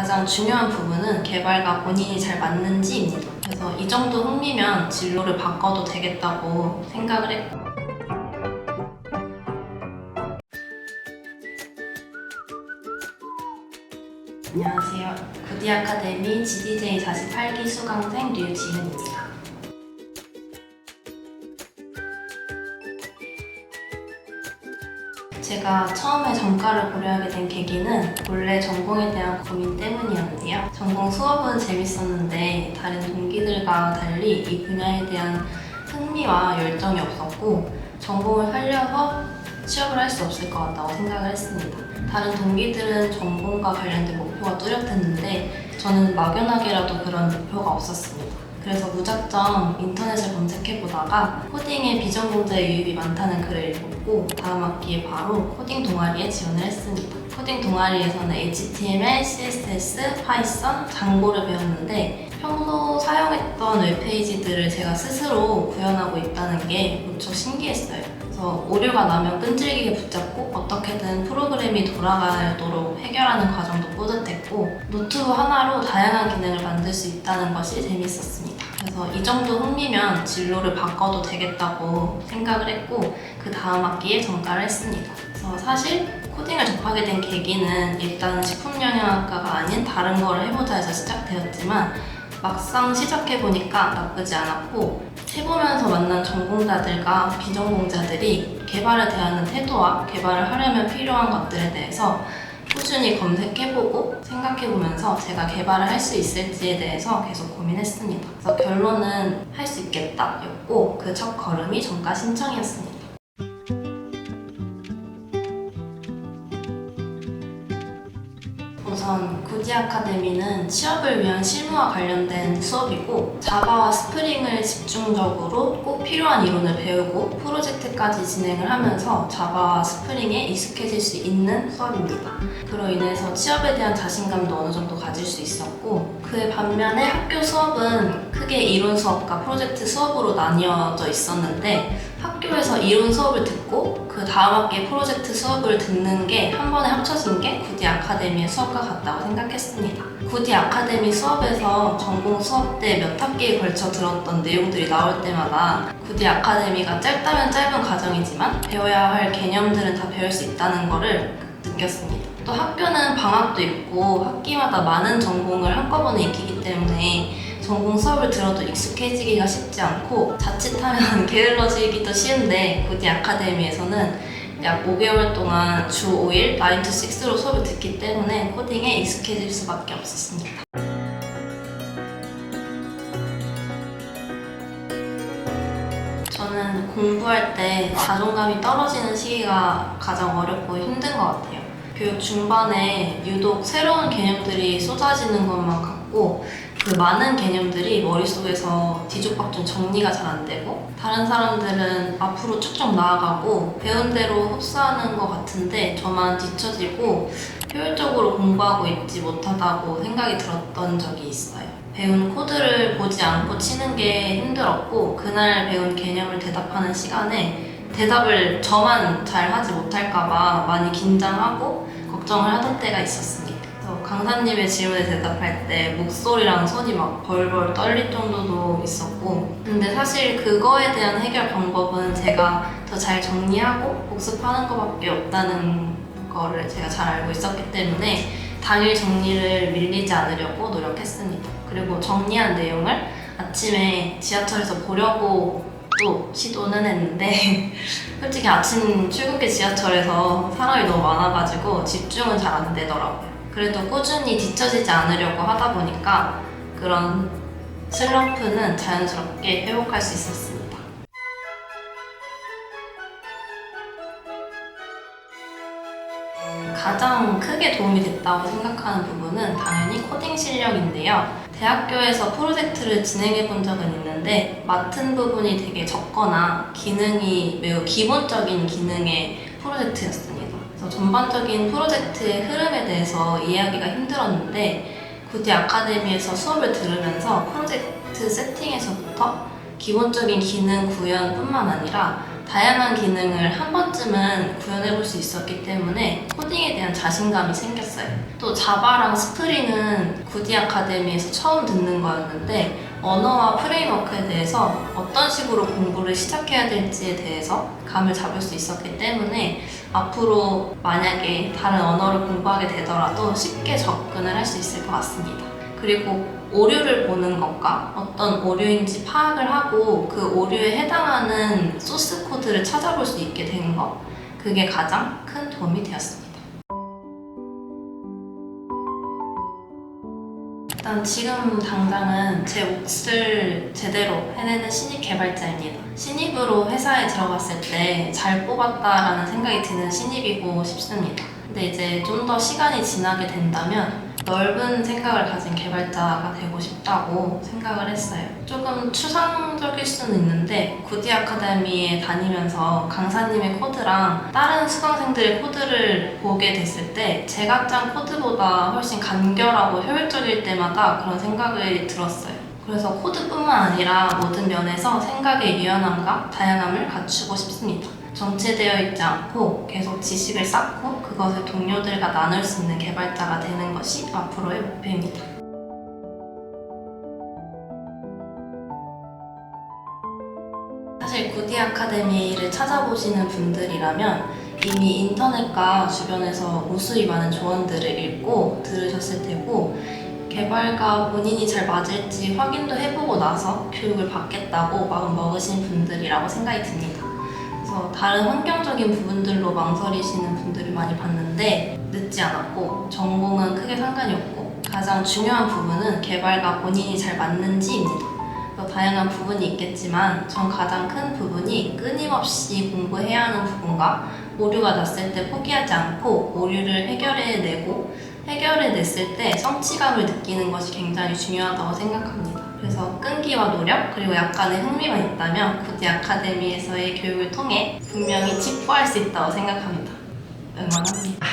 가장 중요한 부분은 개발과 본인이 잘 맞는지입니다. 그래서 이 정도 흥미면 진로를 바꿔도 되겠다고 생각을 했고, 안녕하세요. 구디 아카데미 GDJ 48기 수강생 류지은입니다. 제가 처음에 전과를 고려하게 된 계기는 본래 전공에 대한 고민 때문이었는데요. 전공 수업은 재밌었는데 다른 동기들과 달리 이 분야에 대한 흥미와 열정이 없었고 전공을 살려서 취업을 할 수 없을 것 같다고 생각을 했습니다. 다른 동기들은 전공과 관련된 목표가 뚜렷했는데 저는 막연하게라도 그런 목표가 없었습니다. 그래서 무작정 인터넷을 검색해보다가 코딩에 비전공자의 유입이 많다는 글을 읽었고 다음 학기에 바로 코딩 동아리에 지원을 했습니다. 코딩 동아리에서는 HTML, CSS, 파이썬, 장고를 배웠는데 평소 사용했던 웹페이지들을 제가 스스로 구현하고 있다는 게 무척 신기했어요. 그래서 오류가 나면 끈질기게 붙잡고 어떻게든 프로그램이 돌아가도록 해결하는 과정도 뿌듯했고 노트북 하나로 다양한 기능을 만들 수 있다는 것이 재밌었습니다. 그래서 이 정도 흥미면 진로를 바꿔도 되겠다고 생각을 했고 그 다음 학기에 전과를 했습니다. 그래서 사실 코딩을 접하게 된 계기는 일단 식품영양학과가 아닌 다른 거를 해보자 해서 시작되었지만 막상 시작해보니까 나쁘지 않았고 해보면서 만난 전공자들과 비전공자들이 개발에 대한 태도와 개발을 하려면 필요한 것들에 대해서 꾸준히 검색해보고 생각해보면서 제가 개발을 할 수 있을지에 대해서 계속 고민했습니다. 그래서 결론은 할 수 있겠다 였고 그 첫 걸음이 전과 신청이었습니다. 우선 구디 아카데미는 취업을 위한 실무와 관련된 수업이고 자바와 스프링을 집중적으로 꼭 필요한 이론을 배우고 프로젝트까지 진행을 하면서 자바와 스프링에 익숙해질 수 있는 수업입니다. 그로 인해서 취업에 대한 자신감도 어느 정도 가질 수 있었고 그에 반면에 학교 수업은 크게 이론 수업과 프로젝트 수업으로 나뉘어져 있었는데 학교에서 이론 수업을 듣고 그 다음 학기에 프로젝트 수업을 듣는 게 한 번에 합쳐진 게 구디 아카데미의 수업과 같다고 생각했습니다. 구디 아카데미 수업에서 전공 수업 때 몇 학기에 걸쳐 들었던 내용들이 나올 때마다 구디 아카데미가 짧다면 짧은 과정이지만 배워야 할 개념들은 다 배울 수 있다는 거를 느꼈습니다. 또 학교는 방학도 있고 학기마다 많은 전공을 한꺼번에 익히기 때문에 전공 수업을 들어도 익숙해지기가 쉽지 않고 자칫하면 게을러지기도 쉬운데 구디 아카데미에서는 약 5개월 동안 주 5일 9 to 6로 수업을 듣기 때문에 코딩에 익숙해질 수밖에 없었습니다. 저는 공부할 때 자존감이 떨어지는 시기가 가장 어렵고 힘든 것 같아요. 교육 중반에 유독 새로운 개념들이 쏟아지는 것만 같고 그 많은 개념들이 머릿속에서 뒤죽박죽 정리가 잘 안 되고 다른 사람들은 앞으로 쭉쭉 나아가고 배운 대로 흡수하는 것 같은데 저만 뒤처지고 효율적으로 공부하고 있지 못하다고 생각이 들었던 적이 있어요. 배운 코드를 보지 않고 치는 게 힘들었고 그날 배운 개념을 대답하는 시간에 대답을 저만 잘 하지 못할까봐 많이 긴장하고 걱정을 하던 때가 있었습니다. 강사님의 질문에 대답할 때 목소리랑 손이 막 벌벌 떨릴 정도도 있었고 근데 사실 그거에 대한 해결 방법은 제가 더 잘 정리하고 복습하는 것밖에 없다는 거를 제가 잘 알고 있었기 때문에 당일 정리를 밀리지 않으려고 노력했습니다. 그리고 정리한 내용을 아침에 지하철에서 보려고 또 시도는 했는데 솔직히 아침 출근길 지하철에서 사람이 너무 많아가지고 집중은 잘 안 되더라고요. 그래도 꾸준히 뒤처지지 않으려고 하다 보니까 그런 슬럼프는 자연스럽게 회복할 수 있었습니다. 가장 크게 도움이 됐다고 생각하는 부분은 당연히 코딩 실력인데요. 대학교에서 프로젝트를 진행해 본 적은 있는데 맡은 부분이 되게 적거나 기능이 매우 기본적인 기능의 프로젝트였습니다. 그래서 전반적인 프로젝트의 흐름에 대해서 이해하기가 힘들었는데 구디 아카데미에서 수업을 들으면서 프로젝트 세팅에서부터 기본적인 기능 구현뿐만 아니라 다양한 기능을 한 번쯤은 구현해 볼 수 있었기 때문에 코딩에 대한 자신감이 생겼어요. 또 자바랑 스프링은 구디 아카데미에서 처음 듣는 거였는데 언어와 프레임워크에 대해서 어떤 식으로 공부를 시작해야 될지에 대해서 감을 잡을 수 있었기 때문에 앞으로 만약에 다른 언어를 공부하게 되더라도 쉽게 접근을 할 수 있을 것 같습니다. 그리고 오류를 보는 것과 어떤 오류인지 파악을 하고 그 오류에 해당하는 소스 코드를 찾아볼 수 있게 된 것, 그게 가장 큰 도움이 되었습니다. 일단 지금 당장은 제 몫을 제대로 해내는 신입 개발자입니다. 신입으로 회사에 들어갔을 때 잘 뽑았다라는 생각이 드는 신입이고 싶습니다. 근데 이제 좀 더 시간이 지나게 된다면 넓은 생각을 가진 개발자가 되고 싶다고 생각을 했어요. 조금 추상적일 수는 있는데 구디 아카데미에 다니면서 강사님의 코드랑 다른 수강생들의 코드를 보게 됐을 때 제가 짠 코드보다 훨씬 간결하고 효율적일 때마다 그런 생각이 들었어요. 그래서 코드뿐만 아니라 모든 면에서 생각의 유연함과 다양함을 갖추고 싶습니다. 정체되어 있지 않고 계속 지식을 쌓고 그것을 동료들과 나눌 수 있는 개발자가 되는 것이 앞으로의 목표입니다. 사실 구디 아카데미를 찾아보시는 분들이라면 이미 인터넷과 주변에서 무수히 많은 조언들을 읽고 들으셨을 테고 개발과 본인이 잘 맞을지 확인도 해보고 나서 교육을 받겠다고 마음 먹으신 분들이라고 생각이 듭니다. 그래서 다른 환경적인 부분들로 망설이시는 분들을 많이 봤는데 늦지 않았고 전공은 크게 상관이 없고 가장 중요한 부분은 개발과 본인이 잘 맞는지입니다. 다양한 부분이 있겠지만 전 가장 큰 부분이 끊임없이 공부해야 하는 부분과 오류가 났을 때 포기하지 않고 오류를 해결해내고 해결해냈을 때 성취감을 느끼는 것이 굉장히 중요하다고 생각합니다. 그래서 끈기와 노력 그리고 약간의 흥미만 있다면 구디 아카데미에서의 교육을 통해 분명히 직보할 수 있다고 생각합니다. 응원합니다.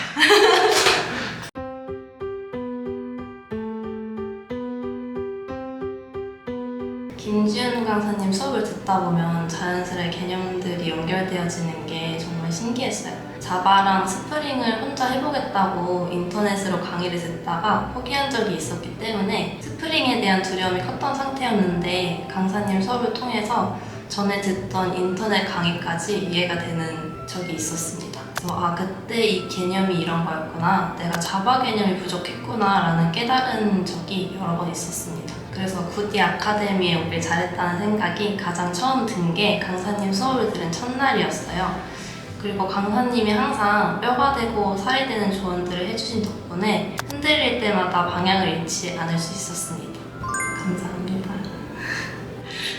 김지은 강사님 수업을 듣다 보면 자연스레 개념들이 연결되어지는 게 정말 신기했어요. 자바랑 스프링을 혼자 해보겠다고 인터넷으로 강의를 듣다가 포기한 적이 있었기 때문에 스프링에 대한 두려움이 컸던 상태였는데 강사님 수업을 통해서 전에 듣던 인터넷 강의까지 이해가 되는 적이 있었습니다. 그래서 그때 이 개념이 이런 거였구나, 내가 자바 개념이 부족했구나 라는 깨달은 적이 여러 번 있었습니다. 그래서 구디 아카데미에 오길 잘했다는 생각이 가장 처음 든 게 강사님 수업을 들은 첫날이었어요. 그리고 강사님이 항상 뼈가 되고 살이 되는 조언들을 해주신 덕분에 흔들릴 때마다 방향을 잃지 않을 수 있었습니다. 감사합니다.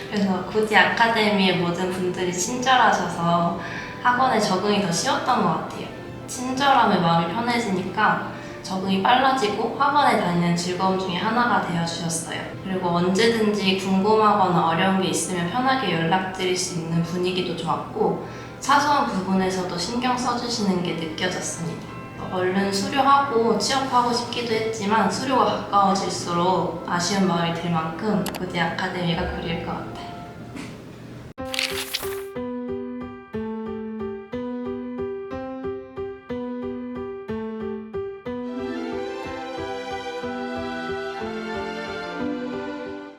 그래서 구디 아카데미의 모든 분들이 친절하셔서 학원에 적응이 더 쉬웠던 것 같아요. 친절함에 마음이 편해지니까 적응이 빨라지고 학원에 다니는 즐거움 중에 하나가 되어주셨어요. 그리고 언제든지 궁금하거나 어려운 게 있으면 편하게 연락드릴 수 있는 분위기도 좋았고 사소한 부분에서도 신경 써주시는 게 느껴졌습니다. 얼른 수료하고 취업하고 싶기도 했지만 수료가 가까워질수록 아쉬운 마음이 들 만큼 구디 아카데미가 그리울 것 같아요.